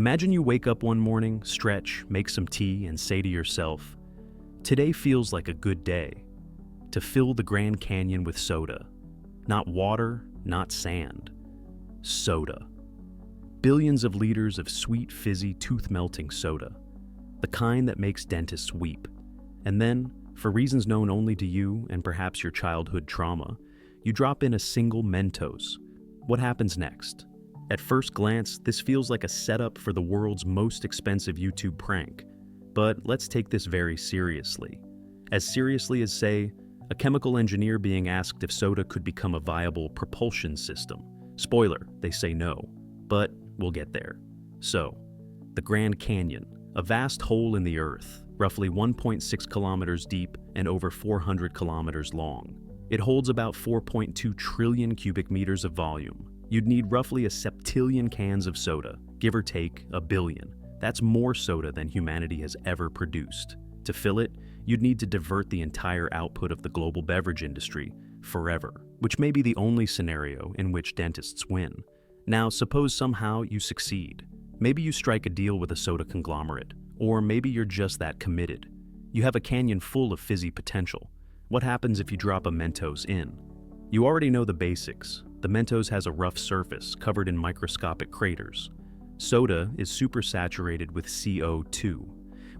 Imagine you wake up one morning, stretch, make some tea, and say to yourself, "Today feels like a good day." To fill the Grand Canyon with soda. Not water, not sand. Soda. Billions of liters of sweet, fizzy, tooth-melting soda. The kind that makes dentists weep. And then, for reasons known only to you and perhaps your childhood trauma, you drop in a single Mentos. What happens next? At first glance, this feels like a setup for the world's most expensive YouTube prank. But let's take this very seriously. As seriously as, say, a chemical engineer being asked if soda could become a viable propulsion system. Spoiler, they say no, but we'll get there. So, the Grand Canyon, a vast hole in the earth, roughly 1.6 kilometers deep and over 400 kilometers long. It holds about 4.2 trillion cubic meters of volume. You'd need roughly a septillion cans of soda, give or take a billion. That's more soda than humanity has ever produced. To fill it, you'd need to divert the entire output of the global beverage industry forever, which may be the only scenario in which dentists win. Now, suppose somehow you succeed. Maybe you strike a deal with a soda conglomerate, or maybe you're just that committed. You have a canyon full of fizzy potential. What happens if you drop a Mentos in? You already know the basics. The Mentos has a rough surface covered in microscopic craters. Soda is supersaturated with CO2.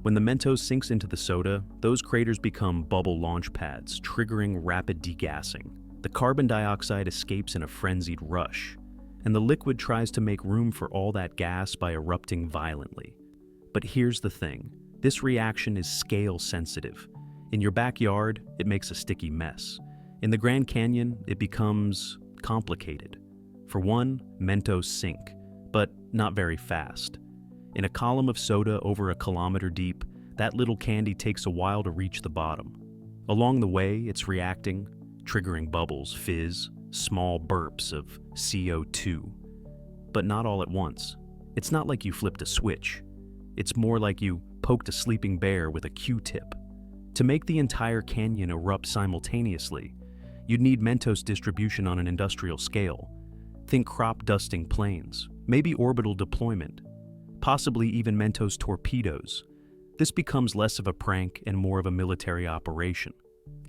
When the Mentos sinks into the soda, those craters become bubble launch pads, triggering rapid degassing. The carbon dioxide escapes in a frenzied rush, and the liquid tries to make room for all that gas by erupting violently. But here's the thing. This reaction is scale sensitive. In your backyard, it makes a sticky mess. In the Grand Canyon, it becomes complicated. For one, Mentos sink, but not very fast. In a column of soda over a kilometer deep, that little candy takes a while to reach the bottom. Along the way, it's reacting, triggering bubbles, fizz, small burps of CO2. But not all at once. It's not like you flipped a switch. It's more like you poked a sleeping bear with a Q-tip. To make the entire canyon erupt simultaneously, you'd need Mentos distribution on an industrial scale. Think crop dusting planes, maybe orbital deployment, possibly even Mentos torpedoes. This becomes less of a prank and more of a military operation.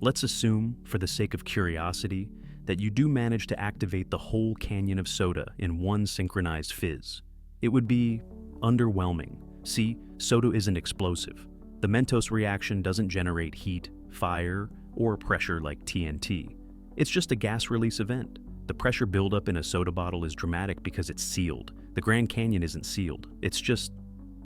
Let's assume, for the sake of curiosity, that you do manage to activate the whole canyon of soda in one synchronized fizz. It would be underwhelming. See, soda isn't explosive. The Mentos reaction doesn't generate heat, fire, or pressure like TNT. It's just a gas release event. The pressure buildup in a soda bottle is dramatic because it's sealed. The Grand Canyon isn't sealed. It's just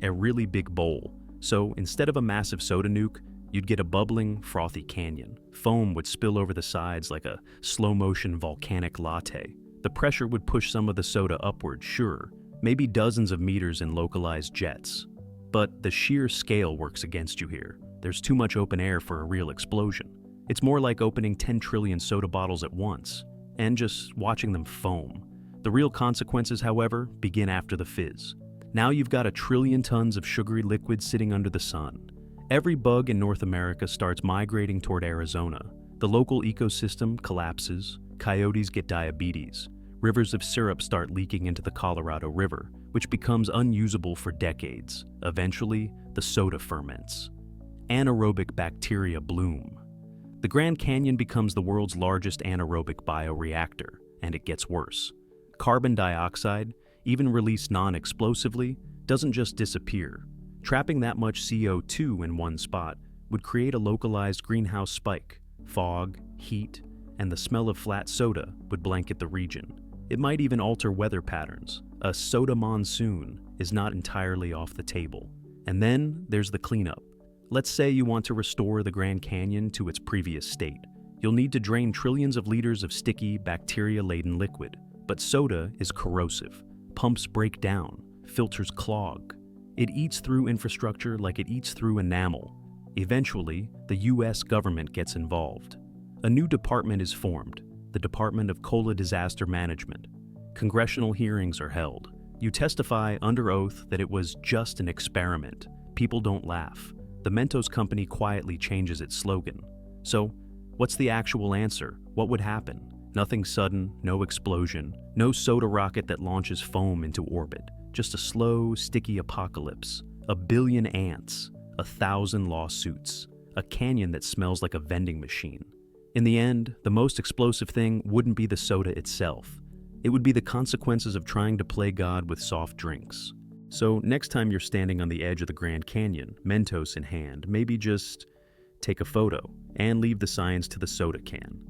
a really big bowl. So instead of a massive soda nuke, you'd get a bubbling, frothy canyon. Foam would spill over the sides like a slow-motion volcanic latte. The pressure would push some of the soda upward, sure, maybe dozens of meters in localized jets. But the sheer scale works against you here. There's too much open air for a real explosion. It's more like opening 10 trillion soda bottles at once, and just watching them foam. The real consequences, however, begin after the fizz. Now you've got 1 trillion tons of sugary liquid sitting under the sun. Every bug in North America starts migrating toward Arizona. The local ecosystem collapses, coyotes get diabetes, rivers of syrup start leaking into the Colorado River, which becomes unusable for decades. Eventually, the soda ferments. Anaerobic bacteria bloom. The Grand Canyon becomes the world's largest anaerobic bioreactor, and it gets worse. Carbon dioxide, even released non-explosively, doesn't just disappear. Trapping that much CO2 in one spot would create a localized greenhouse spike. Fog, heat, and the smell of flat soda would blanket the region. It might even alter weather patterns. A soda monsoon is not entirely off the table. And then there's the cleanup. Let's say you want to restore the Grand Canyon to its previous state. You'll need to drain trillions of liters of sticky, bacteria-laden liquid. But soda is corrosive. Pumps break down, filters clog. It eats through infrastructure like it eats through enamel. Eventually, the US government gets involved. A new department is formed, the Department of Cola Disaster Management. Congressional hearings are held. You testify under oath that it was just an experiment. People don't laugh. The Mentos company quietly changes its slogan. So, what's the actual answer? What would happen? Nothing sudden, no explosion, no soda rocket that launches foam into orbit. just a slow, sticky apocalypse. A billion ants, 1,000 lawsuits, a canyon that smells like a vending machine. In the end, the most explosive thing wouldn't be the soda itself. It would be the consequences of trying to play God with soft drinks. So next time you're standing on the edge of the Grand Canyon, Mentos in hand, maybe just take a photo and leave the science to the soda can.